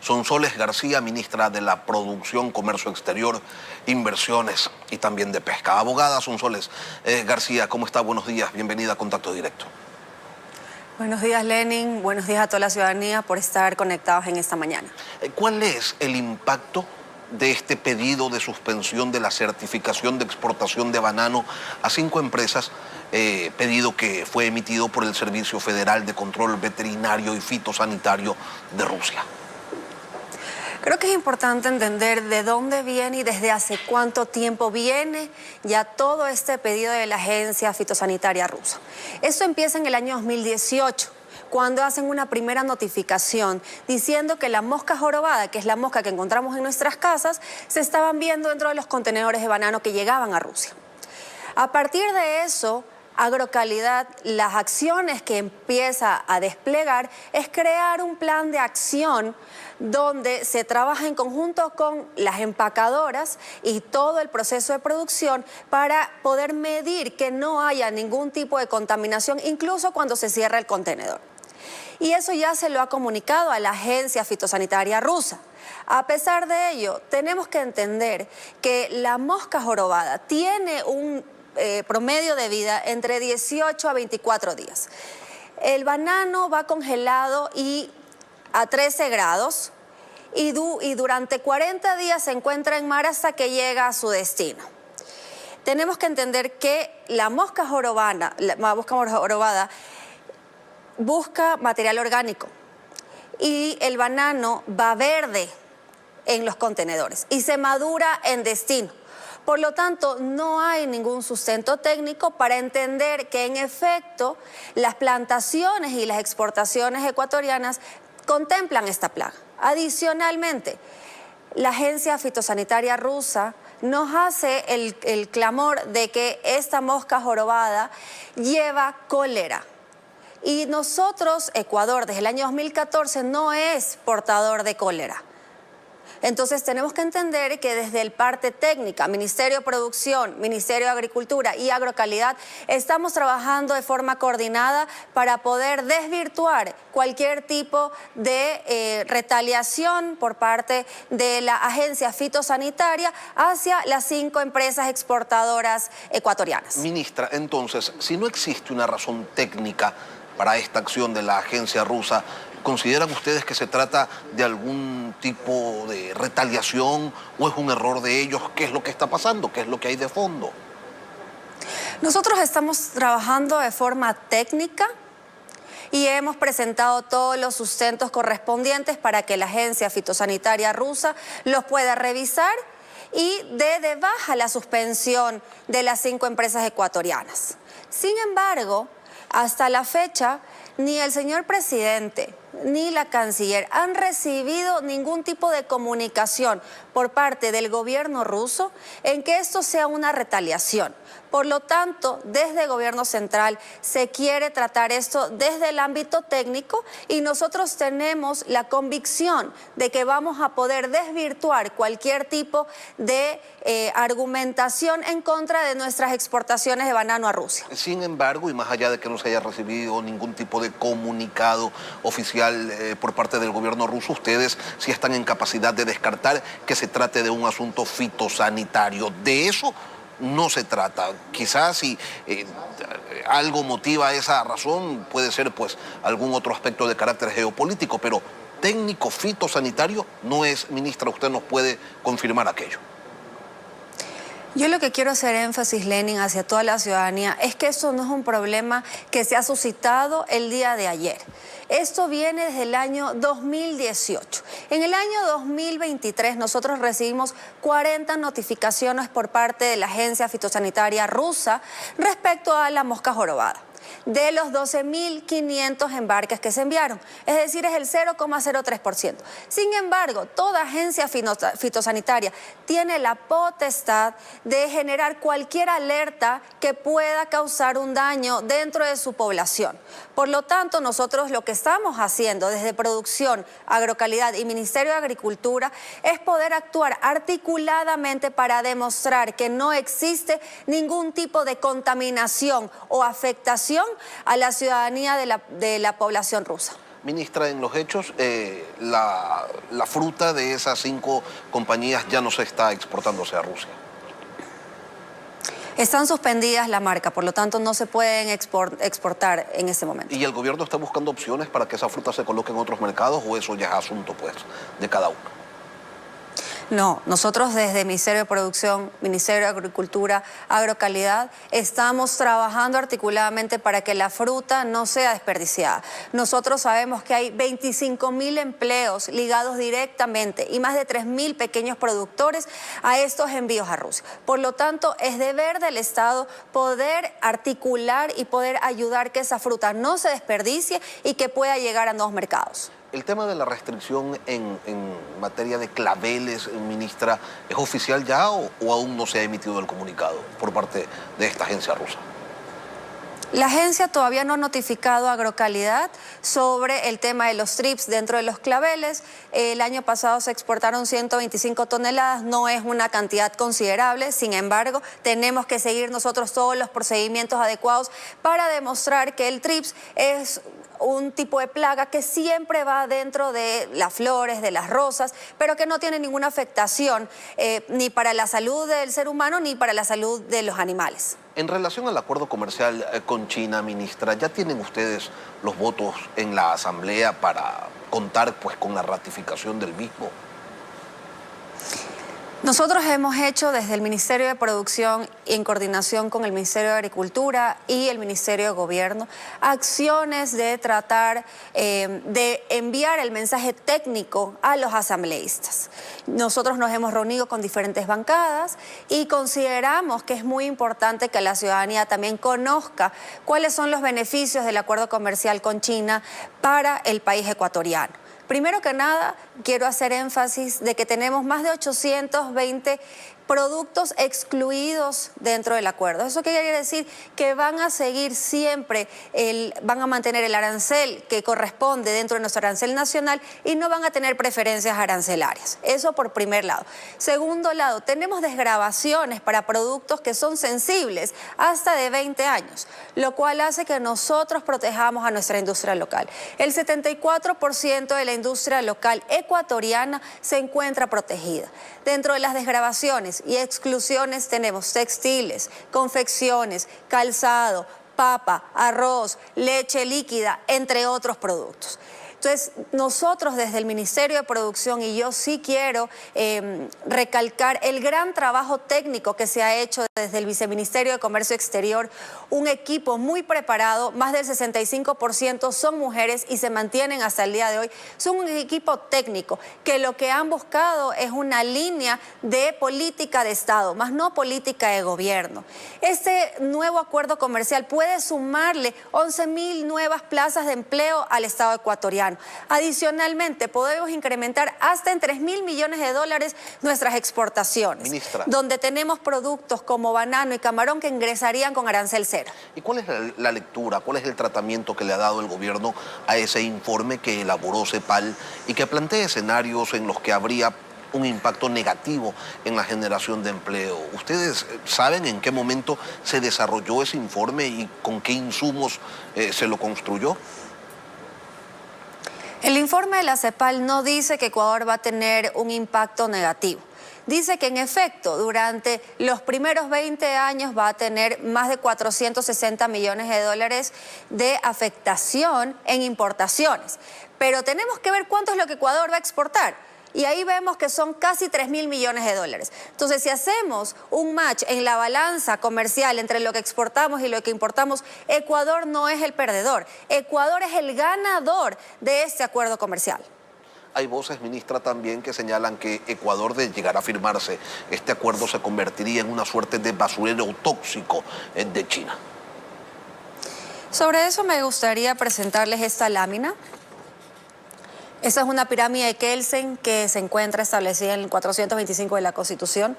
Sonsoles García, ministra de la Producción, Comercio Exterior, Inversiones y también de Pesca. Abogada Sonsoles García, ¿cómo está? Buenos días, bienvenida a Contacto Directo. Buenos días, Lenin. Buenos días a toda la ciudadanía por estar conectados en esta mañana. ¿Cuál es el impacto de este pedido de suspensión de la certificación de exportación de banano a 5 empresas, pedido que fue emitido por el Servicio Federal de Control Veterinario y Fitosanitario de Rusia? Creo que es importante entender de dónde viene y desde hace cuánto tiempo viene ya todo este pedido de la Agencia Fitosanitaria Rusa. Esto empieza en el año 2018. Cuando hacen una primera notificación diciendo que la mosca jorobada, que es la mosca que encontramos en nuestras casas, se estaban viendo dentro de los contenedores de banano que llegaban a Rusia. A partir de eso, Agrocalidad, las acciones que empieza a desplegar es crear un plan de acción donde se trabaja en conjunto con las empacadoras y todo el proceso de producción para poder medir que no haya ningún tipo de contaminación, incluso cuando se cierra el contenedor. Y eso ya se lo ha comunicado a la Agencia Fitosanitaria Rusa. A pesar de ello, tenemos que entender que la mosca jorobada tiene un promedio de vida entre 18 a 24 días. El banano va congelado y a 13 grados y durante 40 días se encuentra en mar hasta que llega a su destino. Tenemos que entender que la mosca jorobada busca material orgánico y el banano va verde en los contenedores y se madura en destino. Por lo tanto, no hay ningún sustento técnico para entender que en efecto las plantaciones y las exportaciones ecuatorianas contemplan esta plaga. Adicionalmente, la Agencia Fitosanitaria Rusa nos hace el clamor de que esta mosca jorobada lleva cólera. Y nosotros, Ecuador, desde el año 2014 no es portador de cólera. Entonces tenemos que entender que desde el parte técnica, Ministerio de Producción, Ministerio de Agricultura y Agrocalidad, estamos trabajando de forma coordinada para poder desvirtuar cualquier tipo de retaliación por parte de la Agencia Fitosanitaria hacia las 5 empresas exportadoras ecuatorianas. Ministra, entonces, si no existe una razón técnica para esta acción de la agencia rusa, ¿consideran ustedes que se trata de algún tipo de retaliación o es un error de ellos? ¿Qué es lo que está pasando? ¿Qué es lo que hay de fondo? Nosotros estamos trabajando de forma técnica y hemos presentado todos los sustentos correspondientes para que la Agencia Fitosanitaria Rusa los pueda revisar y dé de baja la suspensión de las 5 empresas ecuatorianas. Sin embargo, hasta la fecha, ni el señor presidente ni la canciller han recibido ningún tipo de comunicación por parte del gobierno ruso en que esto sea una retaliación. Por lo tanto, desde el gobierno central se quiere tratar esto desde el ámbito técnico y nosotros tenemos la convicción de que vamos a poder desvirtuar cualquier tipo de argumentación en contra de nuestras exportaciones de banano a Rusia. Sin embargo, y más allá de que no se haya recibido ningún tipo de comunicado oficial por parte del gobierno ruso, ustedes sí están en capacidad de descartar que se trate de un asunto fitosanitario. De eso no se trata. Quizás si algo motiva esa razón, puede ser pues algún otro aspecto de carácter geopolítico, pero técnico fitosanitario no es, ministra. ¿Usted nos puede confirmar aquello? Yo lo que quiero hacer énfasis, Lenin, hacia toda la ciudadanía, es que eso no es un problema que se ha suscitado el día de ayer. Esto viene desde el año 2018. En el año 2023 nosotros recibimos 40 notificaciones por parte de la Agencia Fitosanitaria Rusa respecto a la mosca jorobada, de los 12.500 embarques que se enviaron, es decir, es el 0,03%. Sin embargo, toda agencia fitosanitaria tiene la potestad de generar cualquier alerta que pueda causar un daño dentro de su población. Por lo tanto, nosotros lo que estamos haciendo desde Producción, Agrocalidad y Ministerio de Agricultura es poder actuar articuladamente para demostrar que no existe ningún tipo de contaminación o afectación a la ciudadanía de la población rusa. Ministra, en los hechos, la fruta de esas 5 compañías ya no se está exportándose a Rusia. Están suspendidas la marca, por lo tanto no se pueden exportar en este momento. ¿Y el gobierno está buscando opciones para que esa fruta se coloque en otros mercados o eso ya es asunto, pues, de cada uno? No, nosotros desde el Ministerio de Producción, Ministerio de Agricultura, Agrocalidad, estamos trabajando articuladamente para que la fruta no sea desperdiciada. Nosotros sabemos que hay 25.000 empleos ligados directamente y más de 3.000 pequeños productores a estos envíos a Rusia. Por lo tanto, es deber del Estado poder articular y poder ayudar que esa fruta no se desperdicie y que pueda llegar a nuevos mercados. El tema de la restricción en materia de claveles, ministra, ¿es oficial ya o aún no se ha emitido el comunicado por parte de esta agencia rusa? La agencia todavía no ha notificado a Agrocalidad sobre el tema de los TRIPS dentro de los claveles. El año pasado se exportaron 125 toneladas, no es una cantidad considerable. Sin embargo, tenemos que seguir nosotros todos los procedimientos adecuados para demostrar que el TRIPS es un tipo de plaga que siempre va dentro de las flores, de las rosas, pero que no tiene ninguna afectación ni para la salud del ser humano ni para la salud de los animales. En relación al acuerdo comercial con China, ministra, ¿ya tienen ustedes los votos en la Asamblea para contar, pues, con la ratificación del mismo? Nosotros hemos hecho desde el Ministerio de Producción y en coordinación con el Ministerio de Agricultura y el Ministerio de Gobierno acciones de tratar de enviar el mensaje técnico a los asambleístas. Nosotros nos hemos reunido con diferentes bancadas y consideramos que es muy importante que la ciudadanía también conozca cuáles son los beneficios del acuerdo comercial con China para el país ecuatoriano. Primero que nada, quiero hacer énfasis de que tenemos más de 820 productos excluidos dentro del acuerdo. ¿Eso qué quiere decir? Que van a seguir siempre, van a mantener el arancel que corresponde dentro de nuestro arancel nacional y no van a tener preferencias arancelarias. Eso por primer lado. Segundo lado, tenemos desgravaciones para productos que son sensibles hasta de 20 años, lo cual hace que nosotros protejamos a nuestra industria local. El 74% de la industria local ecuatoriana se encuentra protegida. Dentro de las desgravaciones y exclusiones tenemos textiles, confecciones, calzado, papa, arroz, leche líquida, entre otros productos. Entonces, nosotros desde el Ministerio de Producción, y yo sí quiero recalcar el gran trabajo técnico que se ha hecho desde el Viceministerio de Comercio Exterior, un equipo muy preparado, más del 65% son mujeres y se mantienen hasta el día de hoy. Son un equipo técnico que lo que han buscado es una línea de política de Estado, más no política de gobierno. Este nuevo acuerdo comercial puede sumarle 11.000 nuevas plazas de empleo al Estado ecuatoriano. Adicionalmente, podemos incrementar hasta en $3.000 millones nuestras exportaciones, ministra, donde tenemos productos como banano y camarón que ingresarían con arancel cero. ¿Y cuál es la lectura, cuál es el tratamiento que le ha dado el gobierno a ese informe que elaboró CEPAL y que plantea escenarios en los que habría un impacto negativo en la generación de empleo? ¿Ustedes saben en qué momento se desarrolló ese informe y con qué insumos se lo construyó? El informe de la CEPAL no dice que Ecuador va a tener un impacto negativo. Dice que en efecto durante los primeros 20 años va a tener más de $460 millones de afectación en importaciones. Pero tenemos que ver cuánto es lo que Ecuador va a exportar. Y ahí vemos que son casi $3.000 millones. Entonces, si hacemos un match en la balanza comercial entre lo que exportamos y lo que importamos, Ecuador no es el perdedor. Ecuador es el ganador de este acuerdo comercial. Hay voces, ministra, también que señalan que Ecuador, de llegar a firmarse este acuerdo, se convertiría en una suerte de basurero tóxico de China. Sobre eso me gustaría presentarles esta lámina. Esa es una pirámide de Kelsen que se encuentra establecida en el 425 de la Constitución.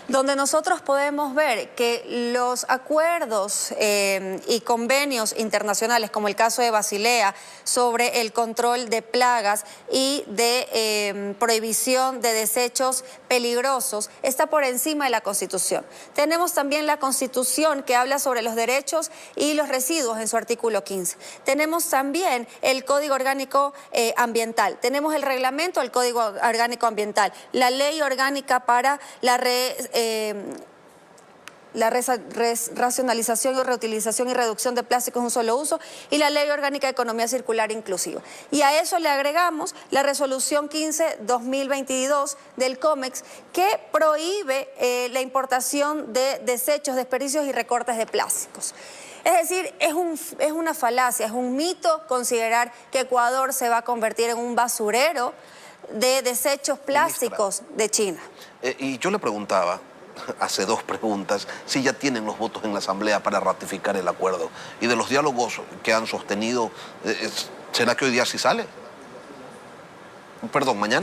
donde nosotros podemos ver que los acuerdos y convenios internacionales, como el caso de Basilea, sobre el control de plagas y de prohibición de desechos peligrosos, está por encima de la Constitución. Tenemos también la Constitución que habla sobre los derechos y los residuos en su artículo 15. Tenemos también el Código Orgánico Ambiental. Tenemos el reglamento del Código Orgánico Ambiental, la Ley Orgánica para la racionalización y reutilización y reducción de plásticos en un solo uso y la Ley Orgánica de Economía Circular Inclusiva. Y a eso le agregamos la Resolución 15-2022 del COMEX que prohíbe la importación de desechos, desperdicios y recortes de plásticos. Es decir, es una falacia, es un mito considerar que Ecuador se va a convertir en un basurero de desechos plásticos de China. Y yo le preguntaba, hace 2 preguntas, si ya tienen los votos en la Asamblea para ratificar el acuerdo. Y de los diálogos que han sostenido, ¿será que hoy día sí sale? Perdón, mañana.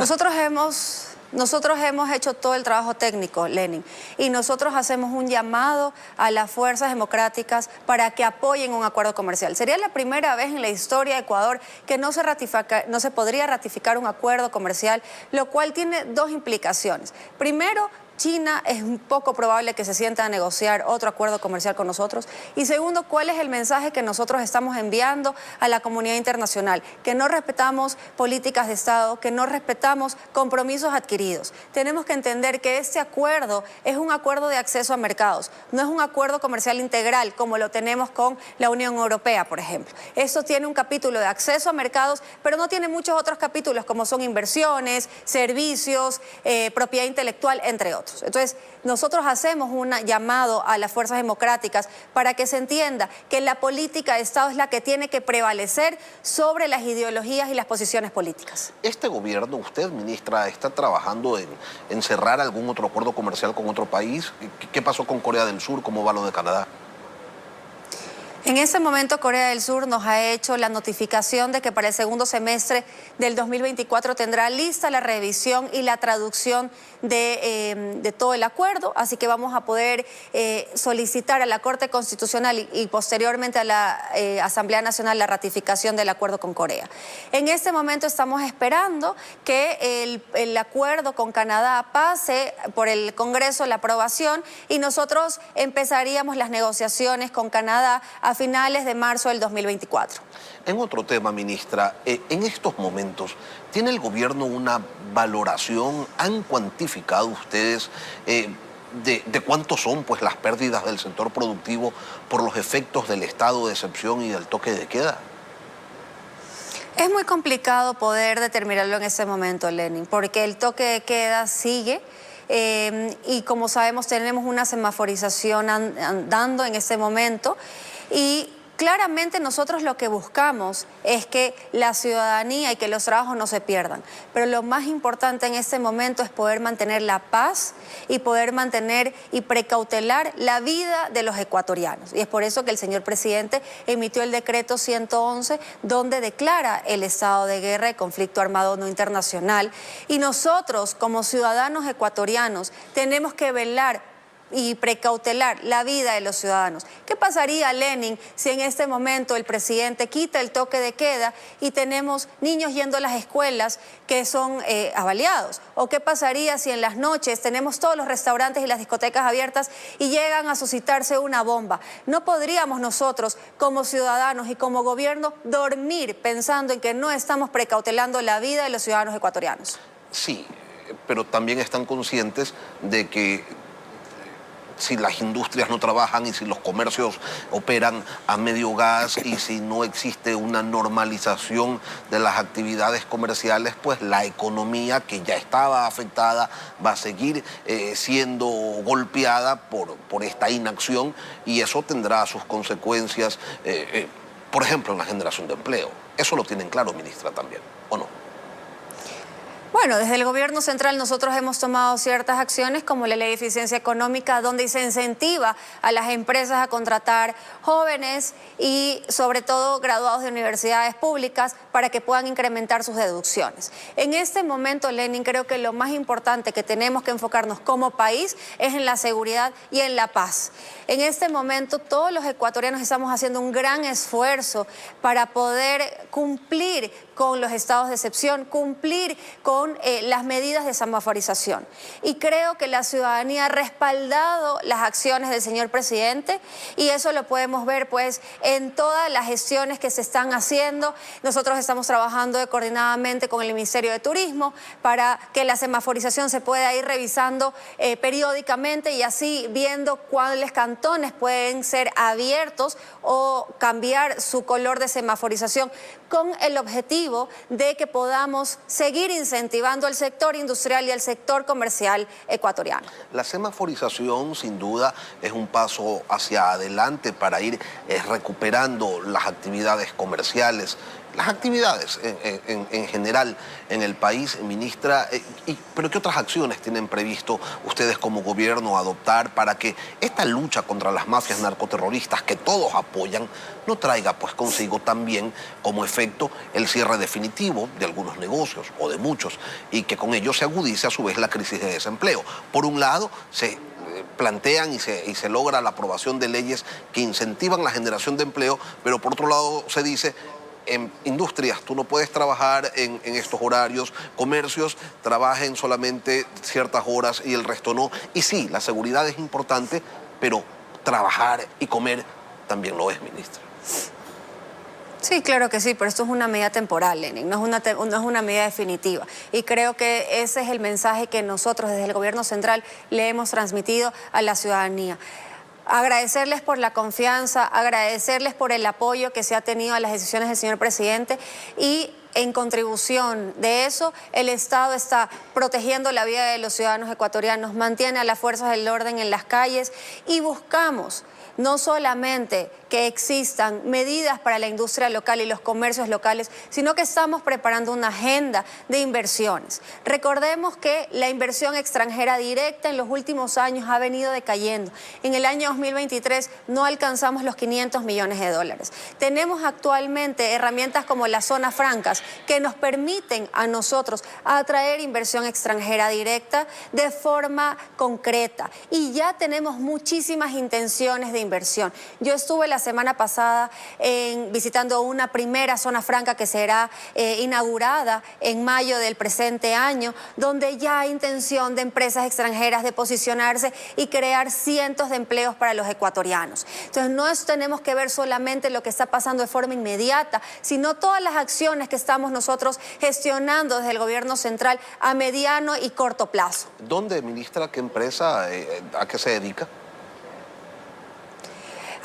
Nosotros hemos hecho todo el trabajo técnico, Lenin, y nosotros hacemos un llamado a las fuerzas democráticas para que apoyen un acuerdo comercial. Sería la primera vez en la historia de Ecuador que no se podría ratificar un acuerdo comercial, lo cual tiene 2 implicaciones. Primero, China es poco probable que se sienta a negociar otro acuerdo comercial con nosotros. Y segundo, ¿cuál es el mensaje que nosotros estamos enviando a la comunidad internacional? Que no respetamos políticas de Estado, que no respetamos compromisos adquiridos. Tenemos que entender que este acuerdo es un acuerdo de acceso a mercados, no es un acuerdo comercial integral como lo tenemos con la Unión Europea, por ejemplo. Esto tiene un capítulo de acceso a mercados, pero no tiene muchos otros capítulos como son inversiones, servicios, propiedad intelectual, entre otros. Entonces, nosotros hacemos un llamado a las fuerzas democráticas para que se entienda que la política de Estado es la que tiene que prevalecer sobre las ideologías y las posiciones políticas. ¿Este gobierno, usted, ministra, está trabajando en cerrar algún otro acuerdo comercial con otro país? ¿Qué pasó con Corea del Sur? ¿Cómo va lo de Canadá? En ese momento Corea del Sur nos ha hecho la notificación de que para el segundo semestre del 2024 tendrá lista la revisión y la traducción de todo el acuerdo, así que vamos a poder solicitar a la Corte Constitucional y posteriormente a la Asamblea Nacional la ratificación del acuerdo con Corea. En este momento estamos esperando que el acuerdo con Canadá pase por el Congreso la aprobación y nosotros empezaríamos las negociaciones con Canadá a finales de marzo del 2024. En otro tema, ministra, en estos momentos, ¿tiene el gobierno una valoración? ¿Han cuantificado ustedes de cuánto son pues, las pérdidas del sector productivo por los efectos del estado de excepción y del toque de queda? Es muy complicado poder determinarlo en este momento, Lenin, porque el toque de queda sigue. Y como sabemos tenemos una semaforización andando en este momento y claramente nosotros lo que buscamos es que la ciudadanía y que los trabajos no se pierdan, pero lo más importante en este momento es poder mantener la paz y poder mantener y precautelar la vida de los ecuatorianos. Y es por eso que el señor presidente emitió el decreto 111 donde declara el estado de guerra y conflicto armado no internacional y nosotros como ciudadanos ecuatorianos tenemos que velar y precautelar la vida de los ciudadanos. ¿Qué pasaría, Lenin, si en este momento el presidente quita el toque de queda y tenemos niños yendo a las escuelas que son avaliados? ¿O qué pasaría si en las noches tenemos todos los restaurantes y las discotecas abiertas y llegan a suscitarse una bomba? No podríamos nosotros, como ciudadanos y como gobierno, dormir pensando en que no estamos precautelando la vida de los ciudadanos ecuatorianos. Sí, pero también están conscientes de que si las industrias no trabajan y si los comercios operan a medio gas y si no existe una normalización de las actividades comerciales, pues la economía que ya estaba afectada va a seguir siendo golpeada por esta inacción y eso tendrá sus consecuencias, por ejemplo, en la generación de empleo. Eso lo tienen claro, ministra, también, ¿o no? Bueno, desde el gobierno central nosotros hemos tomado ciertas acciones como la ley de eficiencia económica donde se incentiva a las empresas a contratar jóvenes y sobre todo graduados de universidades públicas para que puedan incrementar sus deducciones. En este momento, Lenin, creo que lo más importante que tenemos que enfocarnos como país es en la seguridad y en la paz. En este momento, todos los ecuatorianos estamos haciendo un gran esfuerzo para poder cumplir con los estados de excepción, cumplir con las medidas de semaforización. Y creo que la ciudadanía ha respaldado las acciones del señor presidente y eso lo podemos ver pues en todas las gestiones que se están haciendo. Nosotros estamos trabajando coordinadamente con el Ministerio de Turismo para que la semaforización se pueda ir revisando periódicamente y así viendo cuáles cantones pueden ser abiertos o cambiar su color de semaforización con el objetivo de que podamos seguir incentivando al sector industrial y al sector comercial ecuatoriano. La semaforización, sin duda, es un paso hacia adelante para ir recuperando las actividades comerciales, las actividades en general en el país, ministra. ¿Pero qué otras acciones tienen previsto ustedes como gobierno adoptar para que esta lucha contra las mafias narcoterroristas que todos apoyan no traiga pues consigo también como efecto el cierre definitivo de algunos negocios o de muchos y que con ello se agudice a su vez la crisis de desempleo? Por un lado, se plantean y se logra la aprobación de leyes que incentivan la generación de empleo, pero por otro lado se dice: en industrias tú no puedes trabajar en estos horarios, comercios trabajen solamente ciertas horas y el resto no. Y sí, la seguridad es importante, pero trabajar y comer también lo es, ministra. Sí, claro que sí, pero esto es una medida temporal, Lenin, no es una medida definitiva. Y creo que ese es el mensaje que nosotros desde el gobierno central le hemos transmitido a la ciudadanía. Agradecerles por la confianza, agradecerles por el apoyo que se ha tenido a las decisiones del señor presidente y en contribución de eso, el Estado está protegiendo la vida de los ciudadanos ecuatorianos, mantiene a las fuerzas del orden en las calles y buscamos no solamente que existan medidas para la industria local y los comercios locales, sino que estamos preparando una agenda de inversiones. Recordemos que la inversión extranjera directa en los últimos años ha venido decayendo. En el año 2023 no alcanzamos los 500 millones de dólares. Tenemos actualmente herramientas como las zonas francas que nos permiten a nosotros atraer inversión extranjera directa de forma concreta y ya tenemos muchísimas intenciones de inversión. Yo estuve la semana pasada visitando una primera zona franca que será inaugurada en mayo del presente año, donde ya hay intención de empresas extranjeras de posicionarse y crear cientos de empleos para los ecuatorianos. Entonces no tenemos que ver solamente lo que está pasando de forma inmediata, sino todas las acciones que estamos nosotros gestionando desde el gobierno central a mediano y corto plazo. ¿Dónde, ministra, qué empresa, a qué se dedica?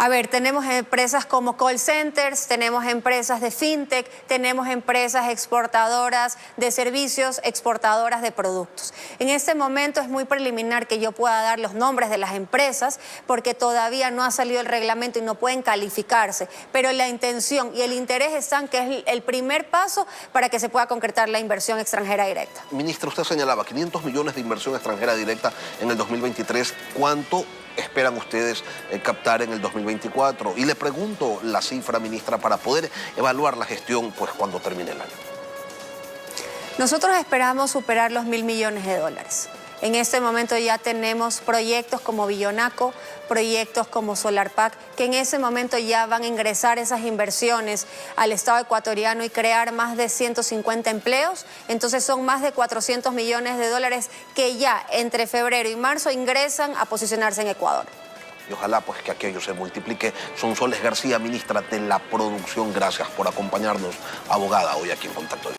A ver, tenemos empresas como call centers, tenemos empresas de fintech, tenemos empresas exportadoras de servicios, exportadoras de productos. En este momento es muy preliminar que yo pueda dar los nombres de las empresas porque todavía no ha salido el reglamento y no pueden calificarse, pero la intención y el interés están que es el primer paso para que se pueda concretar la inversión extranjera directa. Ministra, usted señalaba 500 millones de inversión extranjera directa en el 2023. ¿Cuánto esperan ustedes captar en el 2024? Y le pregunto la cifra, ministra, para poder evaluar la gestión pues cuando termine el año. Nosotros esperamos superar los 1.000 millones de dólares. En este momento ya tenemos proyectos como Billonaco, proyectos como Solarpack, que en ese momento ya van a ingresar esas inversiones al Estado ecuatoriano y crear más de 150 empleos. Entonces son más de 400 millones de dólares que ya entre febrero y marzo ingresan a posicionarse en Ecuador. Y ojalá pues que aquello se multiplique. Sonsoles García, ministra de la Producción, gracias por acompañarnos, abogada, hoy aquí en Contacto.